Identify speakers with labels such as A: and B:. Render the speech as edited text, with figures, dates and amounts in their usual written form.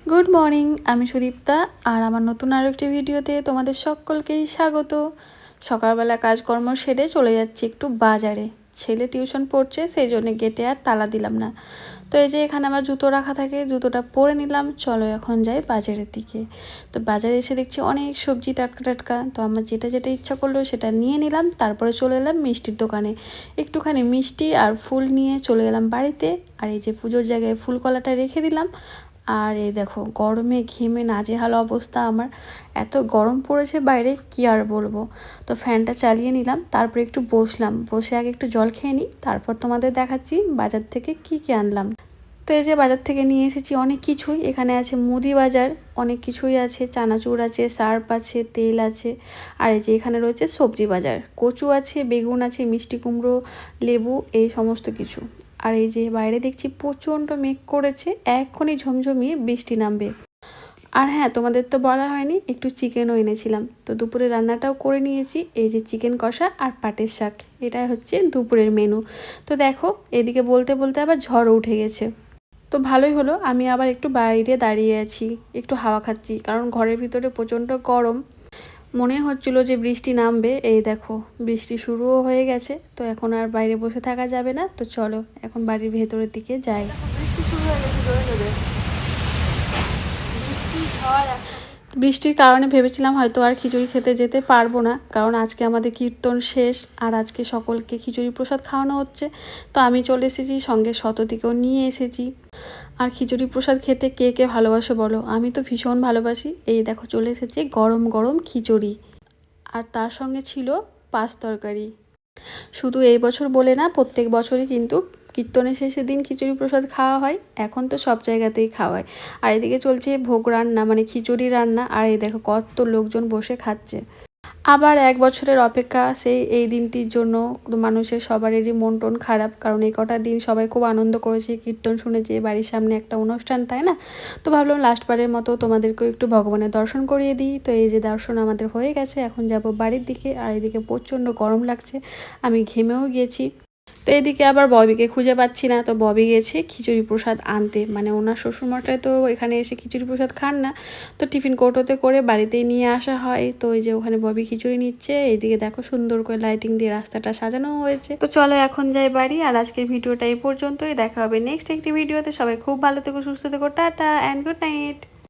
A: Good morning, আমি সুদীপ্তা আর আমার নতুন আরেকটি ভিডিওতে তোমাদের সকলকেই স্বাগত। সকালবেলা কাজকর্ম সেরে চলে যাচ্ছি একটু বাজারে। ছেলে টিউশন পড়ছে, সেই জন্য গেটে আর তালা দিলাম না। তো এই যে এখানে আমার জুতো রাখা থাকে, জুতোটা পরে নিলাম। চলো এখন যাই বাজারের দিকে। তো বাজারে এসে দেখছি অনেক সবজি টাটকা টাটকা, তো আমার যেটা যেটা ইচ্ছা করলো সেটা নিয়ে নিলাম। তারপরে চলে এলাম মিষ্টির দোকানে, একটুখানি মিষ্টি আর ফুল নিয়ে চলে এলাম বাড়িতে। আর এই যে পুজোর জায়গায় ফুল কলাটা রেখে দিলাম। আর এই দেখো গরমে ঘেমে নাজেহাল অবস্থা আমার, এত গরম পড়েছে বাইরে কি আর বলবো। তো ফ্যানটা চালিয়ে নিলাম, তারপর একটু বসলাম, বসে আগে একটু জল খেয়ে নিই, তারপর তোমাদের দেখাচ্ছি বাজার থেকে কি কি আনলাম। তো এই যে বাজার থেকে নিয়ে এসেছি অনেক কিছুই। এখানে আছে মুদি বাজার, অনেক কিছুই আছে, চানাচুর আছে, সার্ফ আছে, তেল আছে। আর এই যে এখানে রয়েছে সবজি বাজার, কচু আছে, বেগুন আছে, মিষ্টি কুমড়ো, লেবু, এই সমস্ত কিছু। আর এই যে বাইরে দেখছি প্রচণ্ড মেঘ করেছে, এক্ষুনি ঝমঝমিয়ে বৃষ্টি নামবে। আর হ্যাঁ, তোমাদের তো বলা হয়নি, একটু চিকেনও এনেছিলাম। তো দুপুরে রান্নাটাও করে নিয়েছি, এই যে চিকেন কষা আর পাটের শাক, এটাই হচ্ছে দুপুরের মেনু। তো দেখো এদিকে বলতে বলতে আবার ঝড় উঠে গেছে। তো ভালোই হলো, আমি আবার একটু বাইরে দাঁড়িয়ে আছি, একটু হাওয়া খাচ্ছি, কারণ ঘরের ভিতরে প্রচণ্ড গরম। মনে হচ্ছিল যে বৃষ্টি নামবে, এই দেখো বৃষ্টি শুরুও হয়ে গেছে। তো এখন আর বাইরে বসে থাকা যাবে না, তো চলো এখন বাড়ির ভেতরের দিকে যাই। বৃষ্টি শুরু হয়ে গেছে জোরে জোরে, বৃষ্টি ঝড়। বৃষ্টির কারণে ভেবেছিলাম হয়তো আর খিচুড়ি খেতে যেতে পারবো না, কারণ আজকে আমাদের কীর্তন শেষ আর আজকে সকলকে খিচুড়ি প্রসাদ খাওয়ানো হচ্ছে। তো আমি চলে এসেছি, সঙ্গে শতদিকেও নিয়ে এসেছি। আর খিচুড়ি প্রসাদ খেতে কে কে ভালোবাসো বলো, আমি তো ভীষণ ভালোবাসি। এই দেখো চলে এসেছে গরম গরম খিচুড়ি, আর তার সঙ্গে ছিল পাঁচ তরকারি। শুধু এই বছর বলে না, প্রত্যেক বছরই কিন্তু কীর্তনের শেষের দিন খিচুড়ি প্রসাদ খাওয়া হয়, এখন তো সব জায়গাতেই খাওয়ায়। আর এদিকে চলছে ভোগ রান্না, মানে খিচুড়ি রান্না। আর এই দেখো কত লোকজন বসে খাচ্ছে। আবার এক বছরের অপেক্ষা সেই এই দিনটির জন্য। মানুষের সবারই মন টন খারাপ, কারণ এই কটা দিন সবাই খুব আনন্দ করেছে, কীর্তন শুনেছে, বাড়ির সামনে একটা অনুষ্ঠান, তাই না? তো ভাবলাম লাস্টবারের মতো তোমাদেরকেও একটু ভগবানের দর্শন করিয়ে দিই। তো এই যে দর্শন আমাদের হয়ে গেছে, এখন যাব বাড়ির দিকে। আর এদিকে প্রচণ্ড গরম লাগছে, আমি ঘেমেও গিয়েছি। তো এদিকে আবার ববিকে খুঁজে পাচ্ছি না, তো ববি গেছে খিচুড়ি প্রসাদ আনতে, মানে ওনার শ্বশুরমশাই তো এখানে এসে খিচুড়ি প্রসাদ খান না, তো টিফিন কৌটোতে করে বাড়িতেই নিয়ে আসা হয়। তো এই যে ওখানে ববি খিচুড়ি নিচ্ছে, এইদিকে দেখো সুন্দর করে লাইটিং দিয়ে রাস্তাটা সাজানো হয়েছে। তো চলো এখন যাই বাড়ি। আর আজকের ভিডিওটা এই পর্যন্তই, দেখা হবে নেক্সট একটি ভিডিওতে। সবাই খুব ভালো থেকো, সুস্থ থেকো, টাটা অ্যান্ড গুড নাইট।